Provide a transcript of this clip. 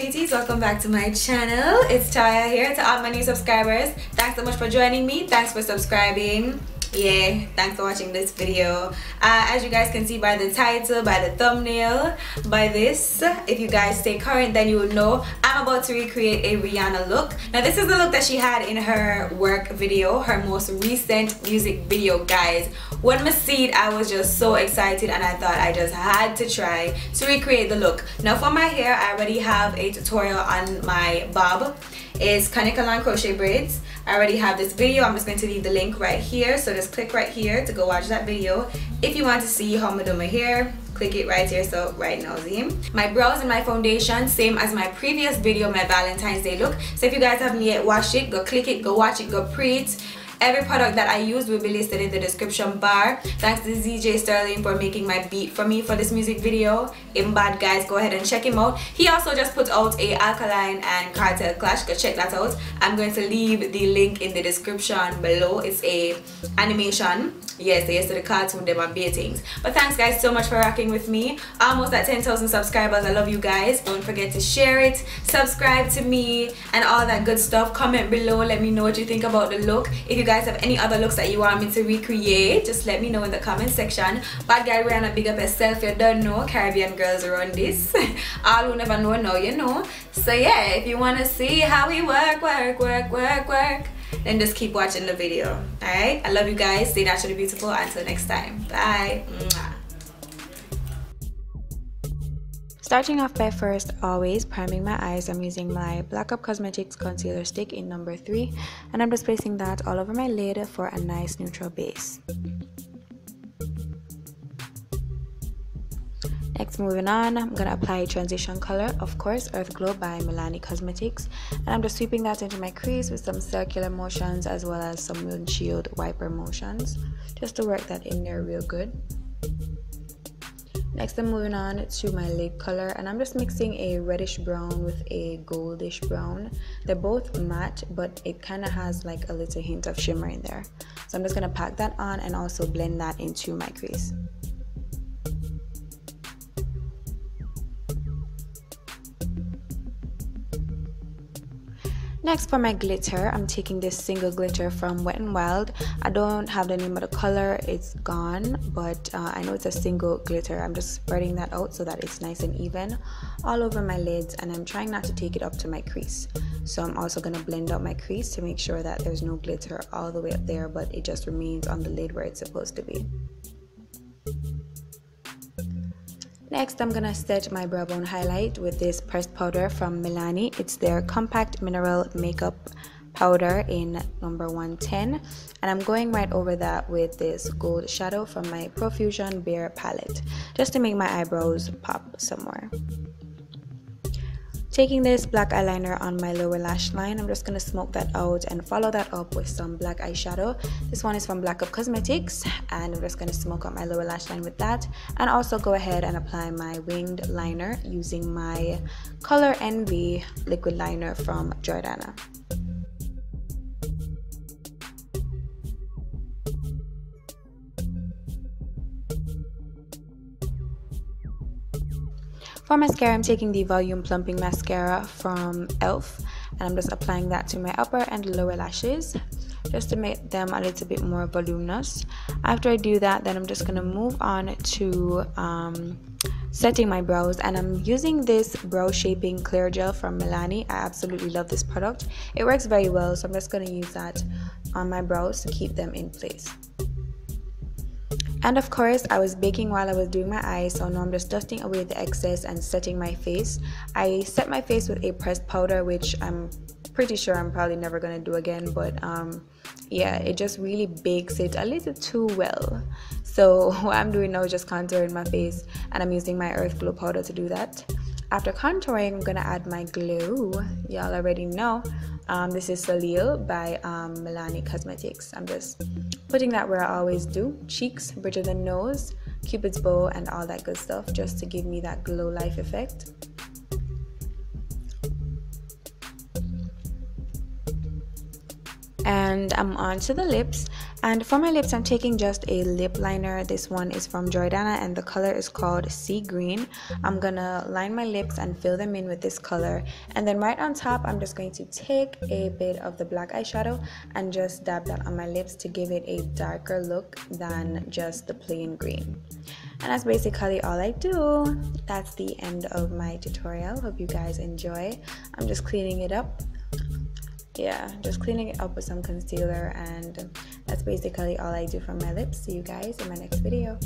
beauties, welcome back to my channel. It's Toya here. To all my new subscribers, thanks so much for joining me. Thanks for subscribing. Yeah, thanks for watching this video. As you guys can see by the title, by the thumbnail, by this, if you guys stay current, then you will know I'm about to recreate a Rihanna look. Now this is the look that she had in her work video, her most recent music video, guys. When I see it, I was just so excited and I thought I just had to try to recreate the look. Now for my hair, I already have a tutorial on my bob. It's Kanika crochet braids. I already have this video. I'm just going to leave the link right here, so just click right here to go watch that video. If you want to see how I do my hair, click it right here, so right now. See my brows and my foundation, same as my previous video, my Valentine's Day look. So if you guys haven't yet watched it, go click it, go watch it, go pre-it. Every product that I use will be listed in the description bar. Thanks to ZJ Sterling for making my beat for me for this music video. Him bad, guys, go ahead and check him out. He also just put out a Alkaline and Cartel Clash. Go check that out. I'm going to leave the link in the description below. It's a animation. Yes, the cartoon, them are beatings. But thanks guys so much for rocking with me. Almost at 10,000 subscribers. I love you guys. Don't forget to share it, subscribe to me, and all that good stuff. Comment below, let me know what you think about the look. If you guys have any other looks that you want me to recreate, just let me know in the comment section. Bad girl Rihanna, big up yourself. You don't know, Caribbean girls run this. All who never know now you know. So yeah, if you want to see how we work, then just keep watching the video. Alright, I love you guys. Stay naturally beautiful. Until next time, bye. Starting off by first always priming my eyes. I'm using my Black Up Cosmetics concealer stick in number 3, and I'm just placing that all over my lid for a nice neutral base. Next, moving on, I'm going to apply transition color, of course, Earth Glow by Milani Cosmetics, and I'm just sweeping that into my crease with some circular motions as well as some windshield wiper motions, just to work that in there real good. Next, I'm moving on to my lid color, and I'm just mixing a reddish brown with a goldish brown. They're both matte, but it kind of has like a little hint of shimmer in there. So I'm just going to pack that on and also blend that into my crease. Next, for my glitter, I'm taking this single glitter from Wet n Wild. I don't have the name of the color, it's gone, but I know it's a single glitter. I'm just spreading that out so that it's nice and even all over my lids, and I'm trying not to take it up to my crease. So I'm also going to blend out my crease to make sure that there's no glitter all the way up there, but it just remains on the lid where it's supposed to be. Next, I'm going to set my brow bone highlight with this pressed powder from Milani. It's their Compact Mineral Makeup Powder in number 110. And I'm going right over that with this gold shadow from my Profusion Bare palette, just to make my eyebrows pop some more. Taking this black eyeliner on my lower lash line, I'm just going to smoke that out and follow that up with some black eyeshadow. This one is from Black Up Cosmetics, and I'm just going to smoke out my lower lash line with that, and also go ahead and apply my winged liner using my Color Envy liquid liner from Jordana. For mascara, I'm taking the Volume Plumping Mascara from e.l.f. and I'm just applying that to my upper and lower lashes just to make them a little bit more voluminous. After I do that, then I'm just going to move on to setting my brows, and I'm using this brow shaping clear gel from Milani. I absolutely love this product. It works very well, so I'm just going to use that on my brows to keep them in place. And of course, I was baking while I was doing my eyes, so now I'm just dusting away the excess and setting my face. I set my face with a pressed powder, which I'm pretty sure I'm probably never going to do again, but yeah, it just really bakes it a little too well. So what I'm doing now is just contouring my face, and I'm using my Earth Glow powder to do that. After contouring, I'm going to add my glow. Y'all already know. This is Soleil by Milani Cosmetics. I'm just putting that where I always do. Cheeks, bridge of the nose, Cupid's bow, and all that good stuff, just to give me that glow life effect. And I'm on to the lips, And for my lips, I'm taking just a lip liner. This one is from Jordana and the color is called Sea Green. I'm gonna line my lips and fill them in with this color. And then right on top, I'm just going to take a bit of the black eyeshadow and just dab that on my lips to give it a darker look than just the plain green. And that's basically all I do. That's the end of my tutorial. Hope you guys enjoy. I'm just cleaning it up. Yeah, just cleaning it up with some concealer, and that's basically all I do for my lips. See you guys in my next video.